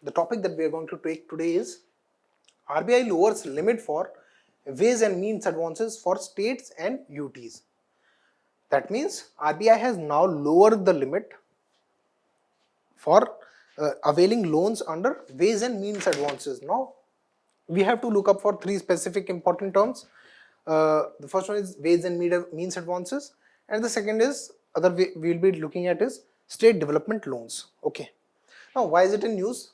the topic that we are going to take today is RBI lowers limit for ways and means advances for states and UTs. That means RBI has now lowered the limit for availing loans under ways and means advances. Now we have to look up for three specific important terms. The first one is ways and means advances, and the second is other we will be looking at is state development loans. Okay. Now why is it in news?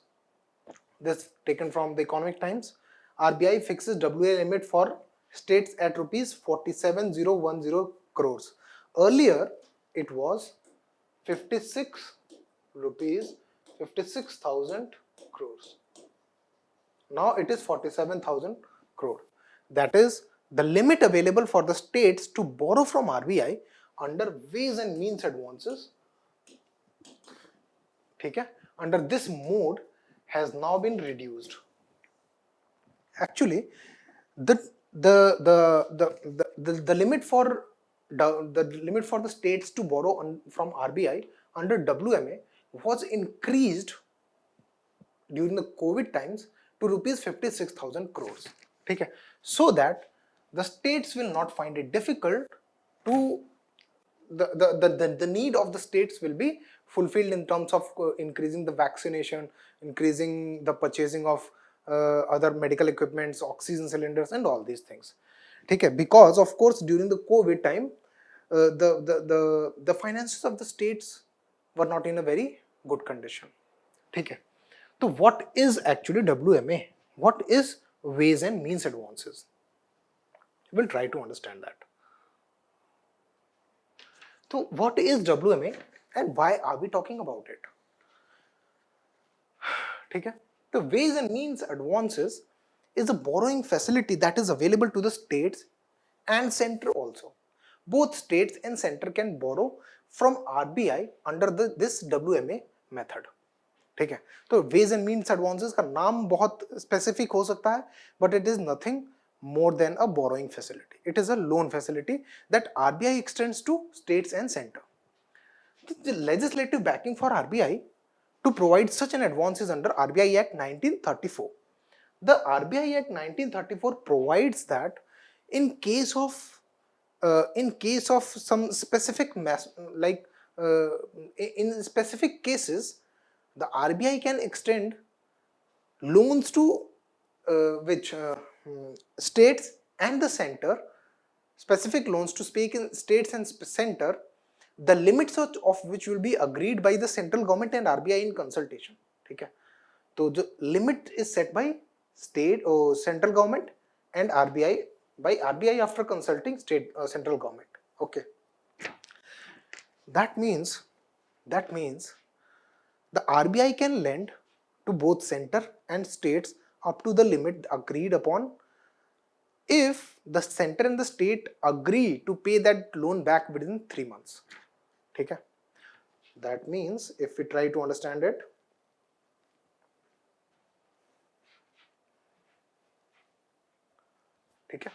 This taken from the Economic Times. RBI fixes WA limit for states at rupees 47,010 crores. Earlier it was 56,000 crores. Now it is 47,000 crore. That is the limit available for the states to borrow from RBI under ways and means advances. Okay? Under this mode has now been reduced. Actually, the limit for the states to borrow from RBI under WMA was increased during the COVID times to rupees 56,000 crores. Okay? So that the states will not find it difficult to the need of the states will be fulfilled in terms of increasing the vaccination, increasing the purchasing of other medical equipments, oxygen cylinders, and all these things. Okay? Because of course during the COVID time, the finances of the states were not in a very good condition. Okay? So what is actually WMA? What is ways and means advances? We'll try to understand that. So what is WMA and why are we talking about it? Okay? The ways and means advances is a borrowing facility that is available to the states and center also. Both states and center can borrow from RBI under this WMA method. ठीक है, तो veg and means advances का नाम बहुत specific हो सकता है, but it is nothing more than a borrowing facility. It is a loan facility that RBI extends to states and center. The legislative backing for RBI to provide such an advance is under RBI Act 1934. The RBI Act 1934 provides that in case of some specific in specific cases, the RBI can extend loans to states and the center, specific loans to speak in states and center, the limits of which will be agreed by the central government and RBI in consultation. ठीक है, तो जो limit is set by state or central government and RBI by RBI after consulting state central government. Okay, that means the RBI can lend to both center and states up to the limit agreed upon if the center and the state agree to pay that loan back within 3 months. Okay? That means if we try to understand it, okay?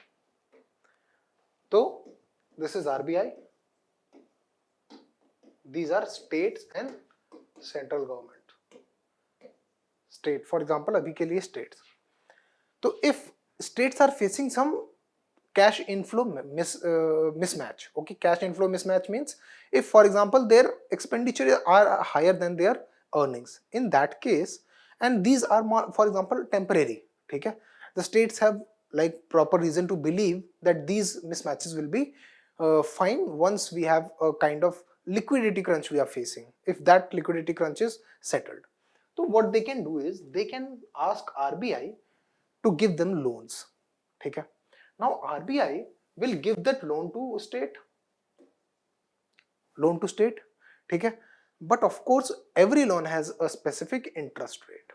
So this is RBI, these are states and central government. State, for example, अभी के लिए states. So if states are facing some cash inflow mismatch, okay, cash inflow mismatch means if, for example, their expenditure are higher than their earnings, in that case, and these are more, for example, temporary, okay, the states have like proper reason to believe that these mismatches will be fine once we have a kind of liquidity crunch we are facing, if that liquidity crunch is settled. So what they can do is they can ask RBI to give them loans. Okay? Now RBI will give that loan to state. Okay? But of course every loan has a specific interest rate.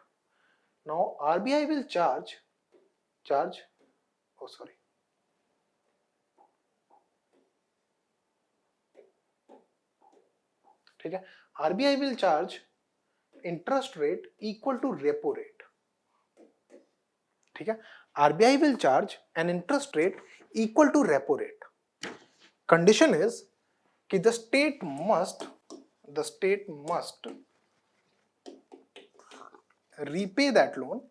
Now RBI will charge okay, RBI will charge interest rate equal to repo rate. Okay? RBI will charge an interest rate equal to repo rate. Condition is that the state must repay that loan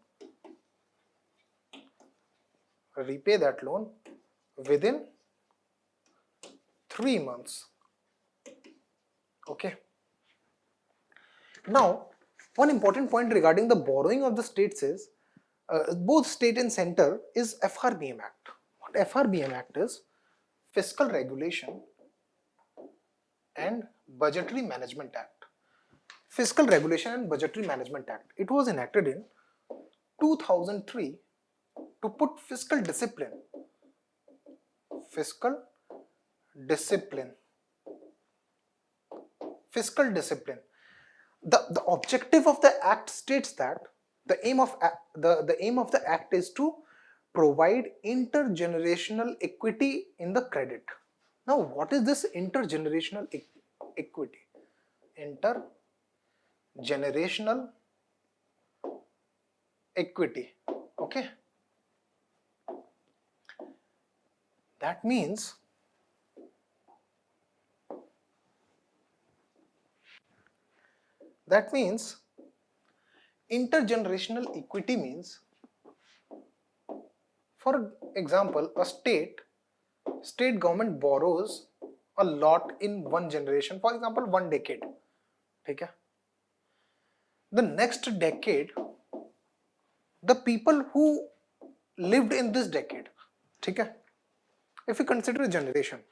within 3 months. Okay. Now, one important point regarding the borrowing of the states is both state and center is FRBM Act. What FRBM Act is? Fiscal Regulation and Budgetary Management Act. Fiscal Regulation and Budgetary Management Act. It was enacted in 2003 to put fiscal discipline. Fiscal discipline. The objective of the act states that the aim of the act is to provide intergenerational equity in the credit. Now, what is this intergenerational equity? Intergenerational equity. Okay. That means intergenerational equity means, for example, a state government borrows a lot in one generation, for example 1 decade. Okay? The next decade, the people who lived in this decade, okay? If we consider a generation,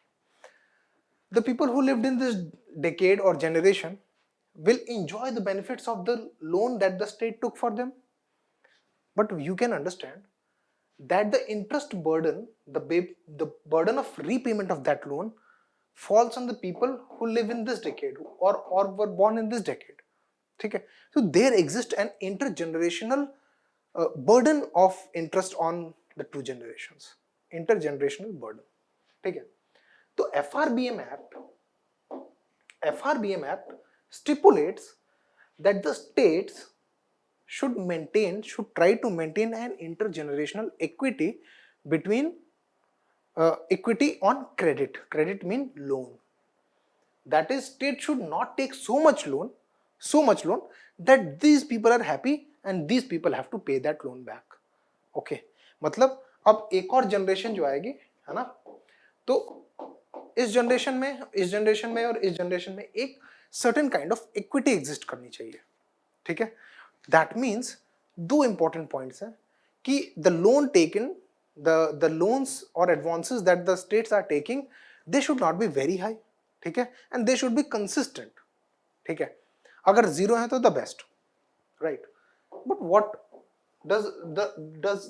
the people who lived in this decade or generation will enjoy the benefits of the loan that the state took for them. But you can understand that the interest burden, the burden of repayment of that loan falls on the people who live in this decade or were born in this decade. Okay? So there exists an intergenerational burden of interest on the two generations. Intergenerational burden. Okay? So FRBM Act stipulates that the states should try to maintain an intergenerational equity between equity on credit. Credit means loan. That is, state should not take so much loan that these people are happy and these people have to pay that loan back. Okay. मतलब अब एक और generation जो आएगी, है ना, तो इस जनरेशन में और इस जनरेशन में एक certain kind of equity exist करनी चाहिए. ठीक है. दैट मीन्स दो इंपॉर्टेंट पॉइंट्स हैं कि the loan taken, the loans or advances that the states are taking, they should not be very high. ठीक है. And they should be consistent. ठीक है. अगर जीरो है तो the best, right. But what does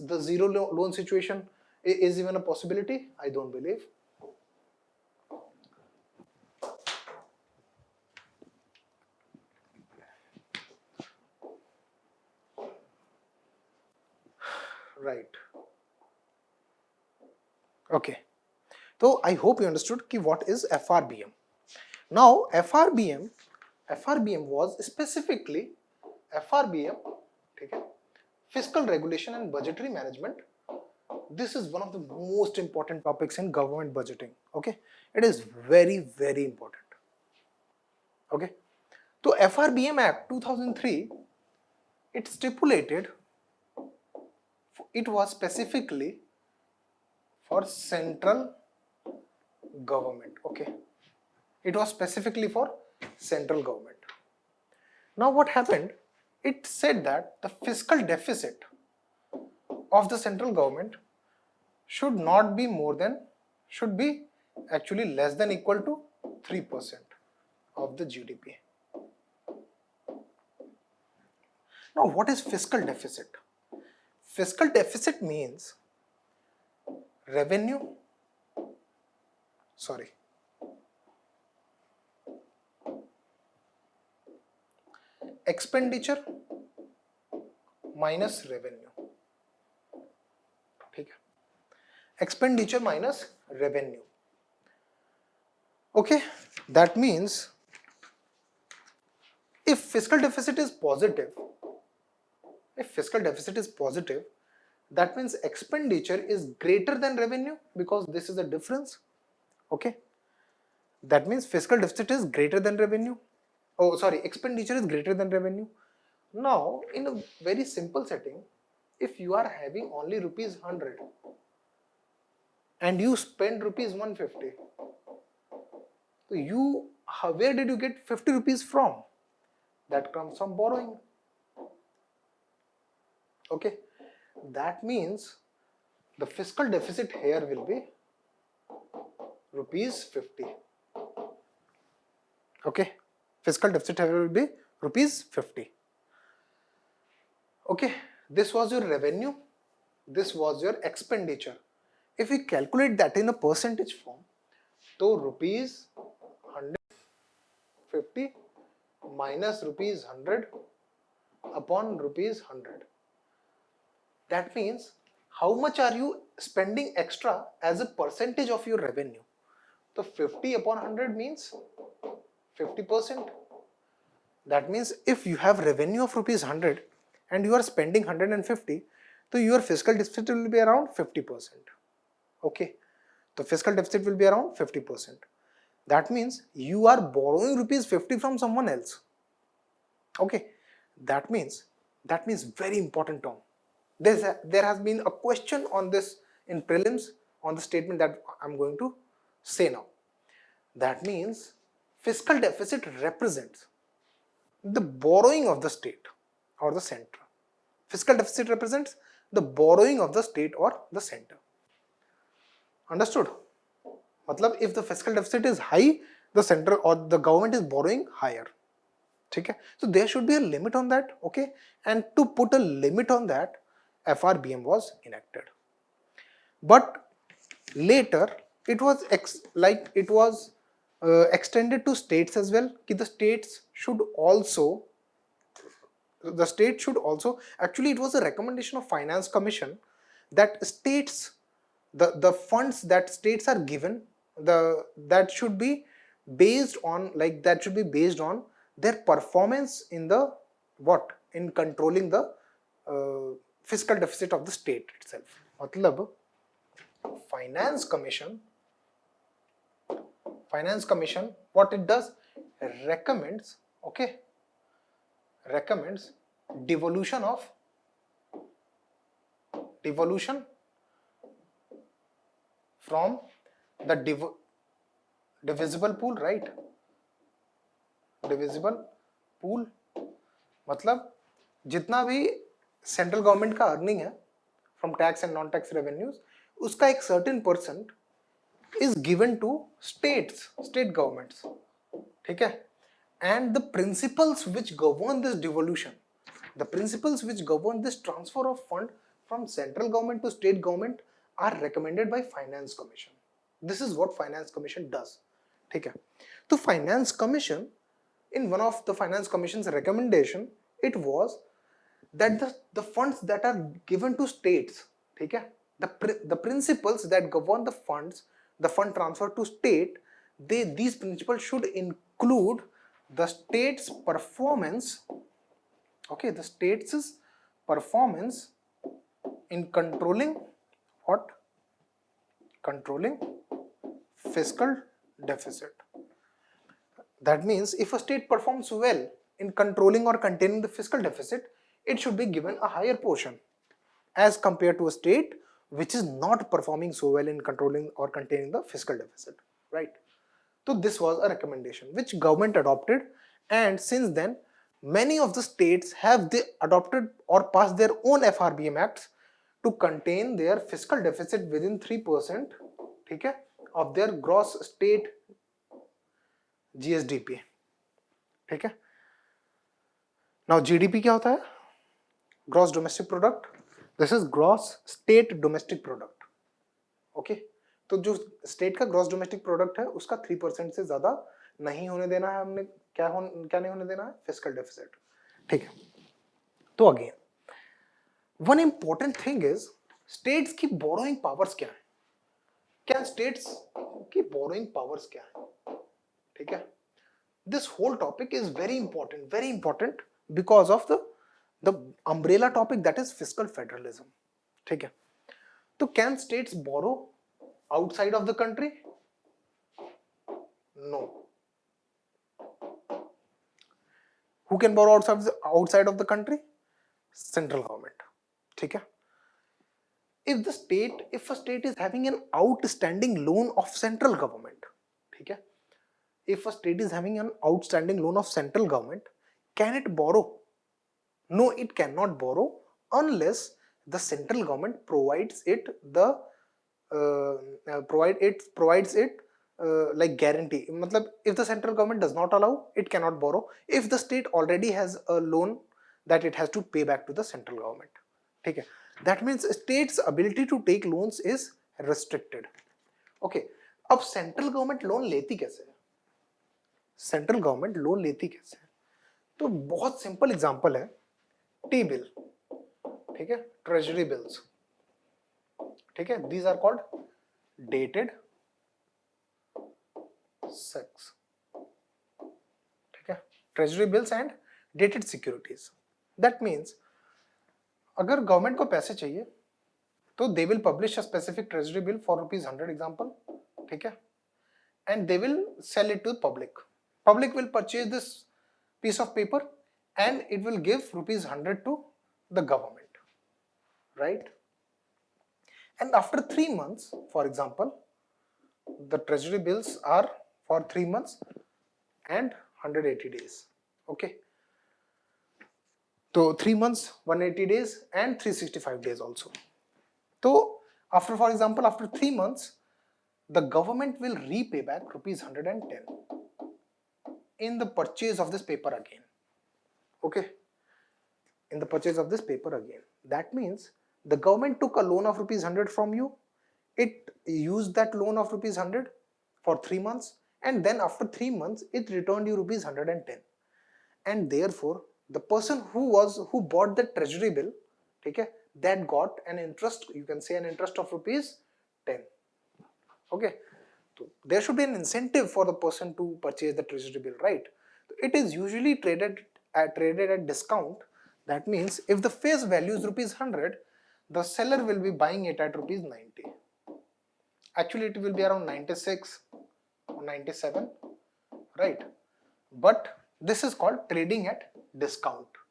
the zero loan situation is even a possibility? I don't believe. Right. Okay. So I hope you understood ki what is FRBM. Now FRBM was specifically okay, Fiscal Regulation and Budgetary Management. This is one of the most important topics in government budgeting. Okay, it is very, very important. Okay, so FRBM Act 2003, it stipulated, it was specifically for central government. Okay, it was specifically for central government. Now what happened? It said that the fiscal deficit of the central government should be actually less than equal to 3% of the GDP. Now what is fiscal deficit? Fiscal deficit means expenditure minus revenue. ठीक है. Expenditure minus revenue. Okay, that means if fiscal deficit is positive, that means expenditure is greater than revenue, because this is the difference. Okay, that means fiscal deficit is greater than revenue. Oh, sorry, expenditure is greater than revenue. Now, in a very simple setting, if you are having only rupees 100 and you spend rupees 150, so where did you get 50 rupees from? That comes from borrowing. Okay, that means the fiscal deficit here will be rupees 50. Okay, fiscal deficit here will be rupees 50. Okay, this was your revenue, this was your expenditure. If we calculate that in a percentage form, so rupees 150 minus rupees 100 upon rupees 100. That means how much are you spending extra as a percentage of your revenue? So 50 upon 100 means 50%. That means if you have revenue of rupees 100 and you are spending 150, so your fiscal deficit will be around 50%. Okay, the fiscal deficit will be around 50%. That means you are borrowing rupees 50 from someone else. Okay, that means very important term. There has been a question on this in prelims on the statement that I'm going to say now. That means fiscal deficit represents the borrowing of the state or the center. Fiscal deficit represents the borrowing of the state or the center. Understood? Matlab, if the fiscal deficit is high, the center or the government is borrowing higher. Okay? So there should be a limit on that. Okay, and to put a limit on that, FRBM was enacted. But later it was extended to states as well. The states should also actually, it was a recommendation of Finance Commission that states, the funds that states are given, that should be based on their performance in the in controlling the fiscal deficit of the state itself. Matlab, Finance Commission, what it does, recommends devolution from the divisible pool, right? Divisible pool मतलब जितना भी central government का earning है from tax and non tax revenues, उसका एक certain percent is given to state governments. ठीक है? And the principles which govern this devolution, the principles which govern this transfer of fund from central government to state government are recommended by Finance Commission. This is what Finance Commission does. ठीक है? तो Finance Commission, in one of the Finance Commission's recommendation, it was that the funds that are given to states, ठीक है? The principles that govern the fund transfer to state, these principles should include the state's performance, okay, the state's performance in controlling fiscal deficit. That means if a state performs well in controlling or containing the fiscal deficit, it should be given a higher portion as compared to a state which is not performing so well in controlling or containing the fiscal deficit, right? So this was a recommendation which government adopted, and since then many of the states have adopted or passed their own FRBM acts to contain their fiscal deficit within 3%, ठीक है, of their gross state GSDP. ठीक है? Now GDP क्या होता है? Gross domestic product. This is gross state domestic product. Okay? तो जो state का ग्रॉस डोमेस्टिक प्रोडक्ट है उसका 3% से ज्यादा नहीं होने देना है हमने. क्या नहीं होने देना है? Fiscal deficit. ठीक है? तो again one important thing is states की बोरोइंग पावर्स क्या है. क्या स्टेट्स की बोरोइंग पावर्स क्या है? ठीक है? This whole topic is very important because of the umbrella topic, that is fiscal federalism. ठीक है? तो can states borrow outside of the country? No. Who can borrow outside of the country? Central government. ठीक है? If a state is having an outstanding loan of central government, ठीक है? If a state is having an outstanding loan of central government, can it borrow? No, it cannot borrow unless the central government provides it like guarantee. मतलब if the central government does not allow, it cannot borrow. If the state already has a loan that it has to pay back to the central government. ठीक है? That means state's ability to take loans is restricted. Okay. अब central government loan लेती कैसे है? Central government loan लेती कैसे है? तो बहुत सिंपल एग्जांपल है टी बिल, ठीक है, ट्रेजरी बिल्स, ठीक है, these are called dated secs, ठीक है, treasury bills and dated securities. That means अगर गवर्नमेंट को पैसे चाहिए तो they will publish a specific treasury bill for ₹100 example, ठीक है, and they will sell it to public. Public will purchase this piece of paper and it will give ₹100 to the government, right? And after 3 months, for example, the treasury bills are for 3 months and 180 days. Okay. So 3 months, 180 days and 365 days also. So after, for example, after 3 months, the government will repay back ₹110 in the purchase of this paper again. Okay, in the purchase of this paper again. That means the government took a loan of ₹100 from you. It used that loan of ₹100 for 3 months, and then after 3 months it returned you ₹110. And therefore the person who bought the treasury bill, okay, that got an interest, you can say an interest of ₹10. Okay, so there should be an incentive for the person to purchase the treasury bill, right? It is usually traded at discount. That means if the face value is ₹100, the seller will be buying it at ₹90. Actually it will be around 96 or 97, right? But this is called trading at discount.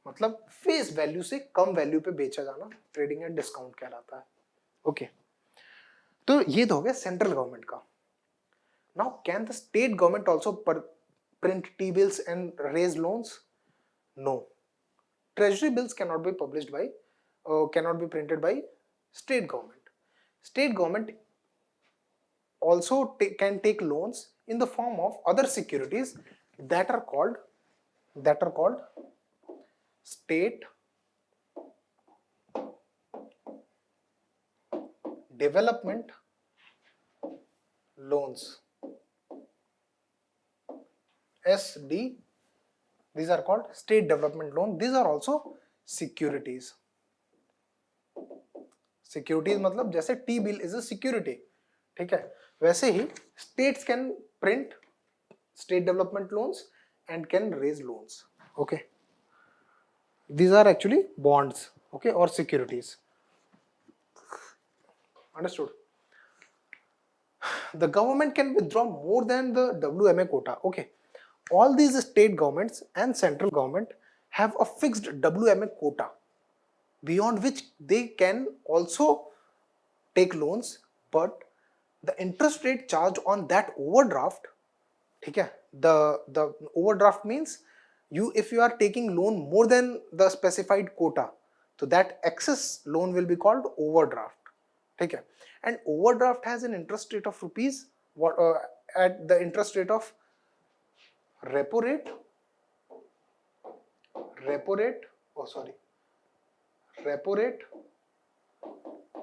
मतलब face value से कम value पे बेचा जाना trading at discount कहलाता है. Okay. तो ये तो हो गया सेंट्रल गवर्नमेंट का. Now can the state government also print T-bills and raise loans? No. Treasury bills cannot be published by, cannot be printed by state government. State government also can take loans in the form of other securities that are called state development loans, SD. These are called state development loan. These are also securities. Securities मतलब जैसे T bill is a security, ठीक है, वैसे ही states can print state development loans and can raise loans. Okay, these are actually bonds, okay, or securities. Understood? The government can withdraw more than the WMA quota. Okay, all these state governments and central government have a fixed WMA quota beyond which they can also take loans, but the interest rate charged on that overdraft, ठीक है, the overdraft means if you are taking loan more than the specified quota, so that excess loan will be called overdraft. ठीक है, and overdraft has an interest rate of rupees at the interest rate of repo rate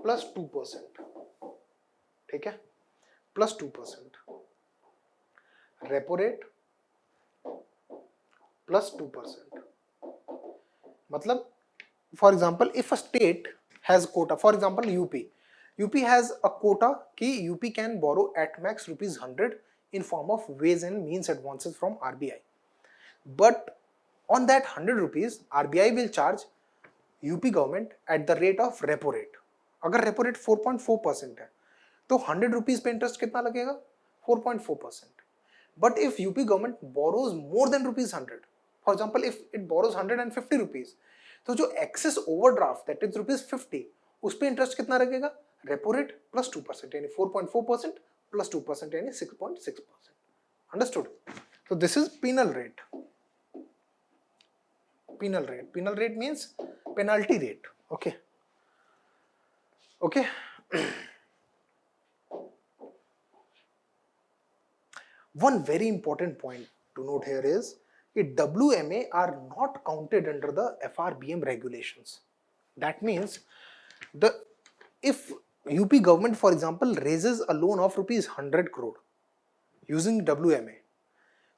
plus 2%, ठीक है, plus 2%, repo rate plus 2%. मतलब for example if a state has quota, for example UP has a quota कि UP can borrow at max ₹100 in form of ways and means advances from RBI, but on that ₹100 RBI will charge UP government at the rate of repo rate. अगर repo rate 4.4% है तो ₹100 पे interest कितना लगेगा? 4.4%. But if UP government borrows more than ₹100, for example if it borrows 150 rupees, तो जो access overdraft that is ₹50 उस पर इंटरेस्ट कितना लगेगा, रेपो रेट प्लस 2% यानी 4.4% प्लस 2% यानी 6.6%. Understood. So this is penal rate. Penal rate. Penal rate means penalty rate. Okay. Okay. One very important point to note here is that WMA are not counted under the FRBM regulations. That means if UP government, for example, raises a loan of rupees 100 crore using WMA,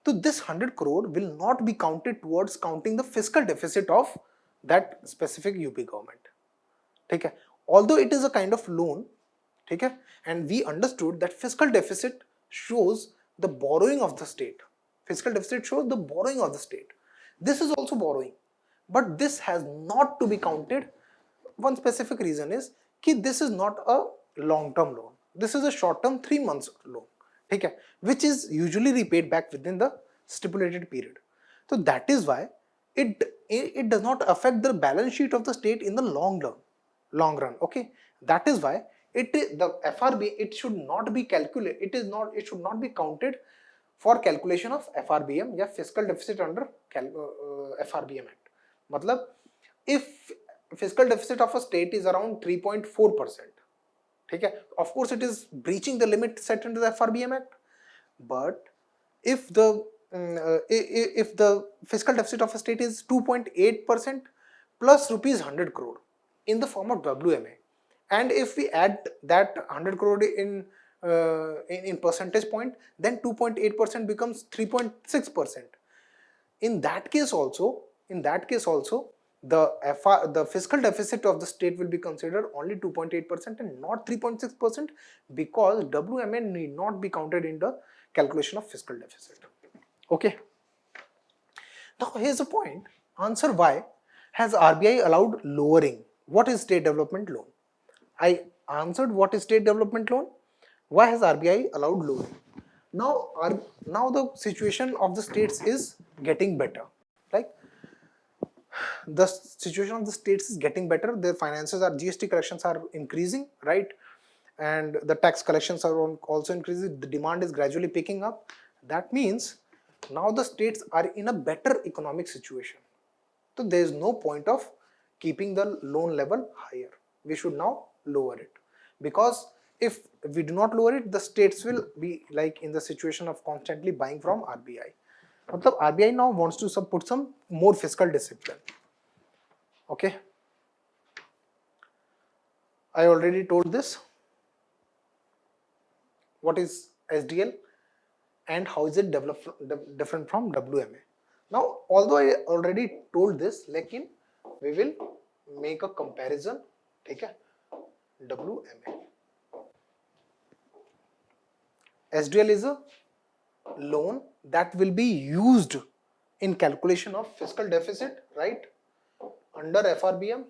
so this 100 crore will not be counted towards counting the fiscal deficit of that specific UP government. Okay? Although it is a kind of loan, okay? And we understood that fiscal deficit shows the borrowing of the state. Fiscal deficit shows the borrowing of the state. This is also borrowing, but this has not to be counted. One specific reason is that this is not a long-term loan. This is a short-term 3 months loan, okay, which is usually repaid back within the stipulated period. So that is why it does not affect the balance sheet of the state in the long run. Okay, that is why the FRB, it should not be calculated. It should not be counted for calculation of FRBM या fiscal deficit under FRBM Act. मतलब if fiscal deficit of a state is around 3.4%, ठीक है, of course it is breaching the limit set under the FRBM Act. But if the fiscal deficit of a state is 2.8% plus rupees 100 crore in the form of WMA, and if we add that 100 crore in percentage point, then 2.8% becomes 3.6%. In that case also, the fiscal deficit of the state will be considered only 2.8% and not 3.6%, because WMA need not be counted in the calculation of fiscal deficit. Okay. Now here's a point. Answer: why has RBI allowed lowering? What is state development loan? I answered what is state development loan. Why has RBI allowed lowering? Now the situation of the states is getting better. Like, the situation of the states is getting better. Their finances are, GST collections are increasing, right? And the tax collections are also increasing. The demand is gradually picking up. That means now the states are in a better economic situation. So there is no point of keeping the loan level higher. We should now lower it, because if we do not lower it, the states will be like in the situation of constantly buying from RBI. मतलब RBI now wants to put some more fiscal discipline. Okay, I already told this. What is SDL and how is it different from WMA? Now, although I already told this, lekin we will make a comparison. Okay, WMA. SDL is a loan that will be used in calculation of fiscal deficit, right? Under FRBM,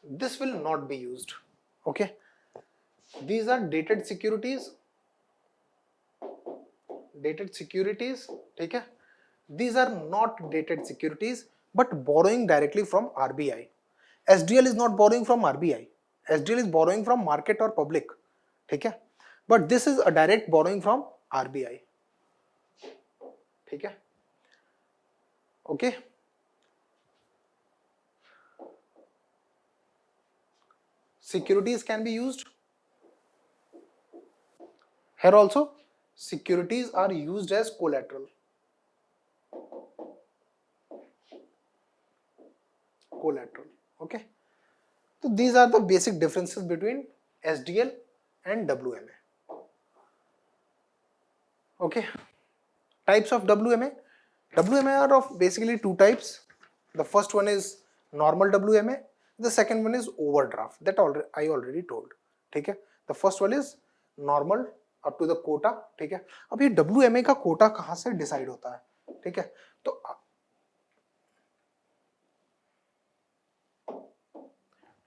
this will not be used. Okay, these are dated securities. Okay, these are not dated securities but borrowing directly from RBI. SDL is not borrowing from RBI. SDL is borrowing from market or public. Okay, but this is a direct borrowing from RBI. Okay. Okay. Securities can be used. Here also, securities are used as collateral. Okay. So these are the basic differences between SDL and WMA. Okay. Types of WMA. WMA are of basically two types. The first one is normal WMA. The second one is overdraft. That I already told. Okay. The first one is normal up to the quota. ठीक है. अब ये WMA का quota कहाँ से decide होता है? ठीक है. तो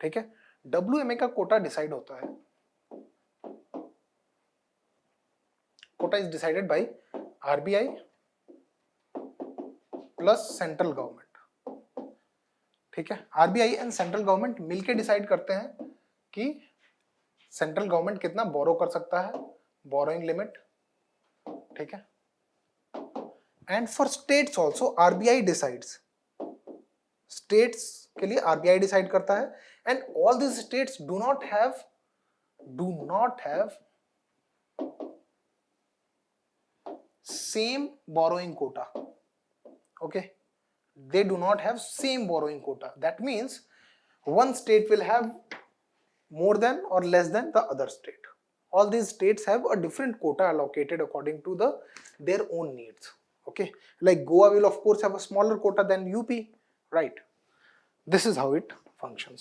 ठीक है, WMA का कोटा डिसाइड होता है. Quota is decided by RBI plus central government, ठीक है। आरबीआई एंड सेंट्रल गवर्नमेंट मिलके डिसाइड करते हैं कि सेंट्रल गवर्नमेंट कितना बोरो कर सकता है, बोरोइंग लिमिट, ठीक है। And for states also RBI decides, states के लिए आरबीआई डिसाइड करता है, and all this states do not have same borrowing quota, okay, they do not have same borrowing quota. That means one state will have more than or less than the other state. All these states have a different quota allocated according to their own needs, okay. Like Goa will of course have a smaller quota than UP, right? This is how it functions.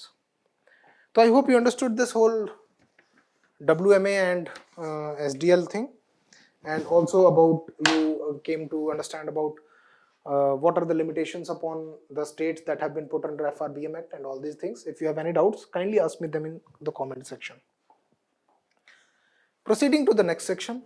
So I hope you understood this whole WMA and SDL thing, and also about you came to understand about what are the limitations upon the states that have been put under FRBM Act and all these things. If you have any doubts, kindly ask me them in the comment section. Proceeding to the next section.